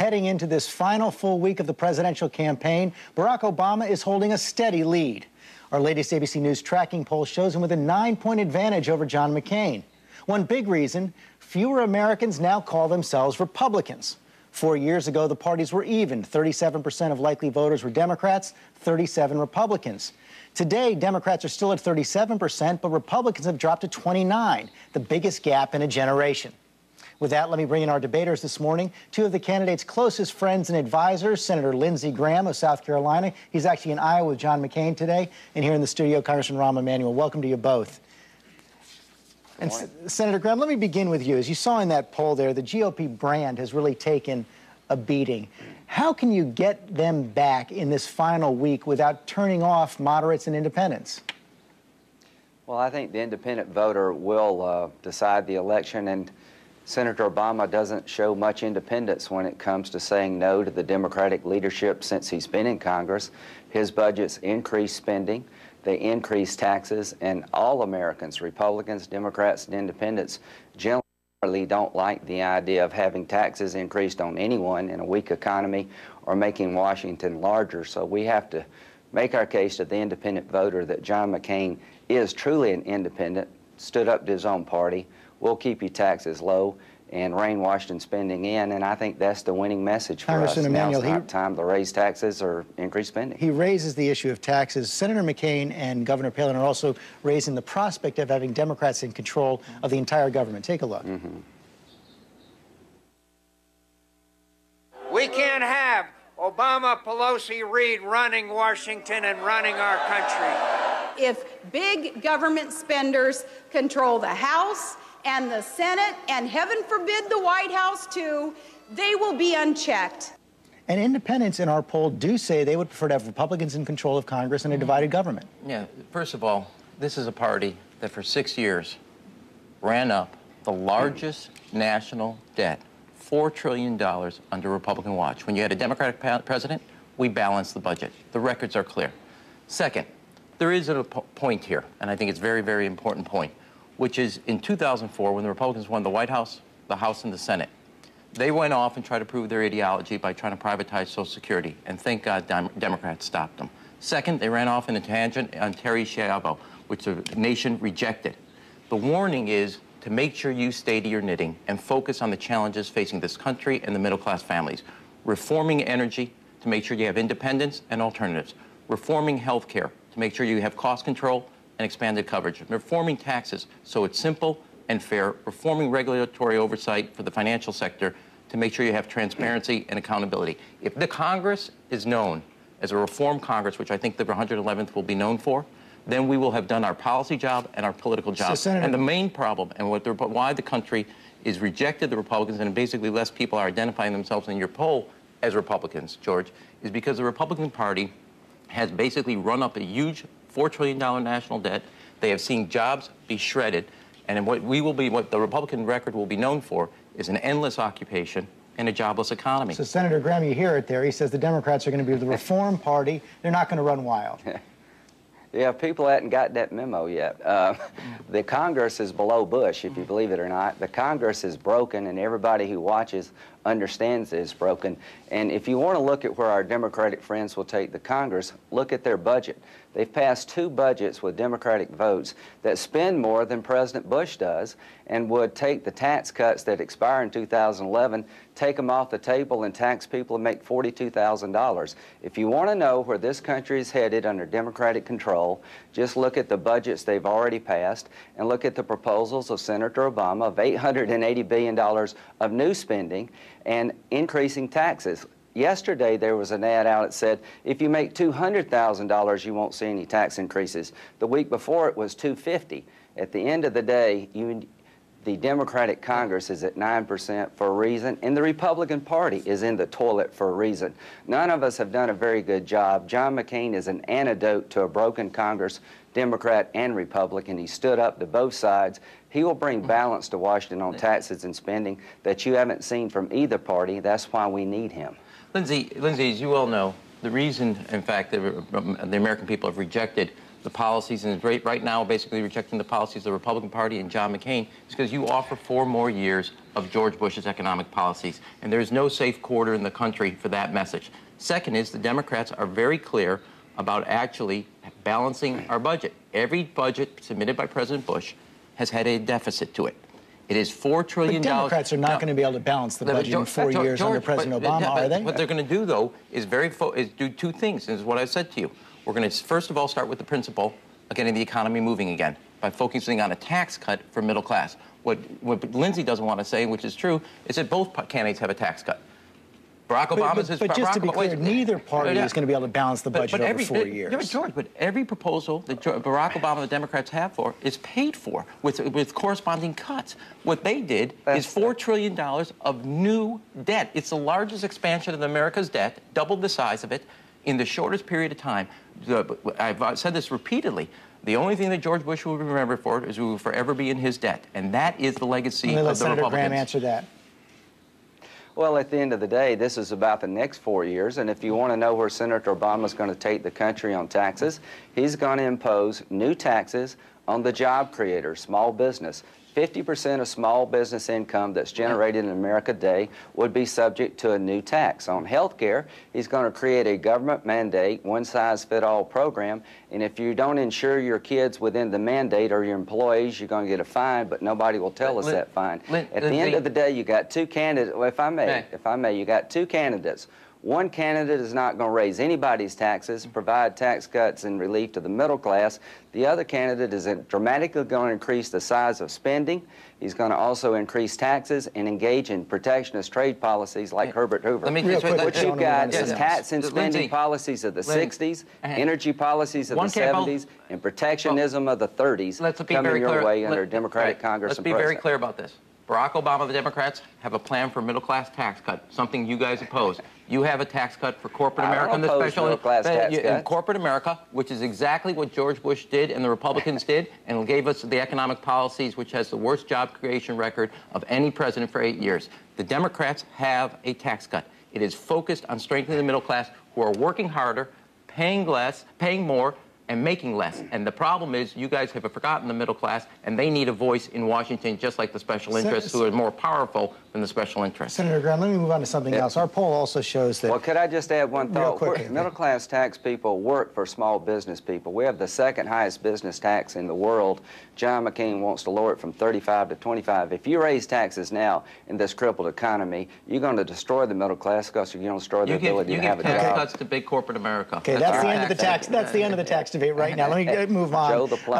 Heading into this final full week of the presidential campaign, Barack Obama is holding a steady lead. Our latest ABC News tracking poll shows him with a 9-point advantage over John McCain. One big reason, fewer Americans now call themselves Republicans. 4 years ago, the parties were even. 37% of likely voters were Democrats, 37 Republicans. Today, Democrats are still at 37%, but Republicans have dropped to 29, the biggest gap in a generation. With that, let me bring in our debaters this morning. Two of the candidates' closest friends and advisors, Senator Lindsey Graham of South Carolina. He's actually in Iowa with John McCain today. And here in the studio, Congressman Rahm Emanuel. Welcome to you both. And Senator Graham, let me begin with you. As you saw in that poll there, the GOP brand has really taken a beating. How can you get them back in this final week without turning off moderates and independents? Well, I think the independent voter will decide the election, and Senator Obama doesn't show much independence when it comes to saying no to the Democratic leadership since he's been in Congress. His budgets increase spending, they increase taxes, and all Americans, Republicans, Democrats, and independents, generally don't like the idea of having taxes increased on anyone in a weak economy or making Washington larger. So we have to make our case to the independent voter that John McCain is truly an independent, stood up to his own party, will keep your taxes low and rein Washington spending in, and I think that's the winning message for us. Now it's not time to raise taxes or increase spending. He raises the issue of taxes. Senator McCain and Governor Palin are also raising the prospect of having Democrats in control of the entire government. Take a look. We can't have Obama, Pelosi, Reid running Washington and running our country. If big government spenders control the House and the Senate, and heaven forbid the White House too, they will be unchecked. And independents in our poll do say they would prefer to have Republicans in control of Congress and a divided government. Yeah, first of all, this is a party that for 6 years ran up the largest national debt, $4 trillion under Republican watch. When you had a Democratic president, we balanced the budget. The records are clear. Second, there is a point here, and I think it's a very, very important point, which is in 2004, when the Republicans won the White House, the House, and the Senate, they went off and tried to prove their ideology by trying to privatize Social Security, and thank God Democrats stopped them. Second, they ran off in a tangent on Terry Schiavo, which the nation rejected. The warning is to make sure you stay to your knitting and focus on the challenges facing this country and the middle-class families. Reforming energy to make sure you have independence and alternatives. Reforming health care to make sure you have cost control and expanded coverage. Reforming taxes so it's simple and fair. Reforming regulatory oversight for the financial sector to make sure you have transparency and accountability. If the Congress is known as a reform Congress, which I think the 111th will be known for, then we will have done our policy job and our political job. So, Senator, and the main problem, and why the country is rejected the Republicans, and basically less people are identifying themselves in your poll as Republicans, George, is because the Republican Party has basically run up a huge $4 trillion national debt. They have seen jobs be shredded. And what the Republican record will be known for is an endless occupation and a jobless economy. So, Senator Graham, you hear it there. He says the Democrats are going to be the reform party. They're not going to run wild. Yeah, people hadn't got that memo yet. The Congress is below Bush, if you believe it or not. The Congress is broken, and everybody who watches understands that it's broken. And if you want to look at where our Democratic friends will take the Congress, look at their budget. They've passed 2 budgets with Democratic votes that spend more than President Bush does and would take the tax cuts that expire in 2011, take them off the table and tax people and make $42,000. If you want to know where this country is headed under Democratic control, just look at the budgets they've already passed and look at the proposals of Senator Obama of $880 billion of new spending and increasing taxes. Yesterday, there was an ad out that said, if you make $200,000, you won't see any tax increases. The week before, it was $250. At the end of the day, the Democratic Congress is at 9% for a reason, and the Republican Party is in the toilet for a reason. None of us have done a very good job. John McCain is an antidote to a broken Congress, Democrat and Republican. He stood up to both sides. He will bring balance to Washington on taxes and spending that you haven't seen from either party. That's why we need him. Lindsey, as you well know, the reason, in fact, the American people have rejected the policies, and right now basically rejecting the policies of the Republican Party and John McCain, is because you offer 4 more years of George Bush's economic policies. And there's no safe quarter in the country for that message. Second is the Democrats are very clear about actually balancing our budget. Every budget submitted by President Bush has had a deficit to it. It is $4 trillion. But Democrats are not going to be able to balance the budget in 4 years under President Obama, are they? What they're going to do, though, is do 2 things. This is what I said to you. We're going to, first of all, start with the principle of getting the economy moving again by focusing on a tax cut for middle class. What Lindsey doesn't want to say, which is true, is that both candidates have a tax cut. Barack Obama's but just to be clear, neither party is going to be able to balance the budget over 4 years. Yeah, but George, but every proposal that Barack Obama and the Democrats have for is paid for with corresponding cuts. What they did is $4 trillion of new debt. It's the largest expansion of America's debt, doubled the size of it, in the shortest period of time. I've said this repeatedly. The only thing that George Bush will be remembered for is we will forever be in his debt, and that is the legacy of the Senator Republicans. Graham answer that. Well, at the end of the day, this is about the next 4 years, and if you want to know where Senator Obama is going to take the country on taxes, he's going to impose new taxes on the job creators, small business. 50% of small business income that's generated in America today would be subject to a new tax. On health care, he's going to create a government mandate, one-size-fits-all program, and if you don't insure your kids within the mandate or your employees, you're going to get a fine, but nobody will tell us that fine. At the end of the day, you got 2 candidates. Well, if I may, you got 2 candidates. One candidate is not going to raise anybody's taxes, provide tax cuts and relief to the middle class. The other candidate is dramatically going to increase the size of spending. He's going to also increase taxes and engage in protectionist trade policies like Herbert Hoover. What you've got is tax and spending policies of the 60s, energy policies of the 70s, and protectionism of the 30s coming your way under Democratic Congress and President. Let's be very clear about this. Barack Obama and the Democrats have a plan for a middle-class tax cut, something you guys oppose. You have a tax cut for corporate America and the special in corporate America, which is exactly what George Bush did and the Republicans did, and gave us the economic policies, which has the worst job creation record of any president for 8 years. The Democrats have a tax cut. It is focused on strengthening the middle class, who are working harder, paying less, paying more, and making less. And the problem is you guys have forgotten the middle class, and they need a voice in Washington, just like the special interests, who are more powerful than the special interests. Senator Graham, let me move on to something else. Our poll also shows that... Well, could I just add one thought? Middle-class tax people work for small business people. We have the 2nd highest business tax in the world. John McCain wants to lower it from 35 to 25. If you raise taxes now in this crippled economy, you're going to destroy the middle class because you're going to destroy the ability to have a job. You give tax cuts to big corporate America. Okay, that's the end of the tax. That's the end of the tax debate right now. Let me move on.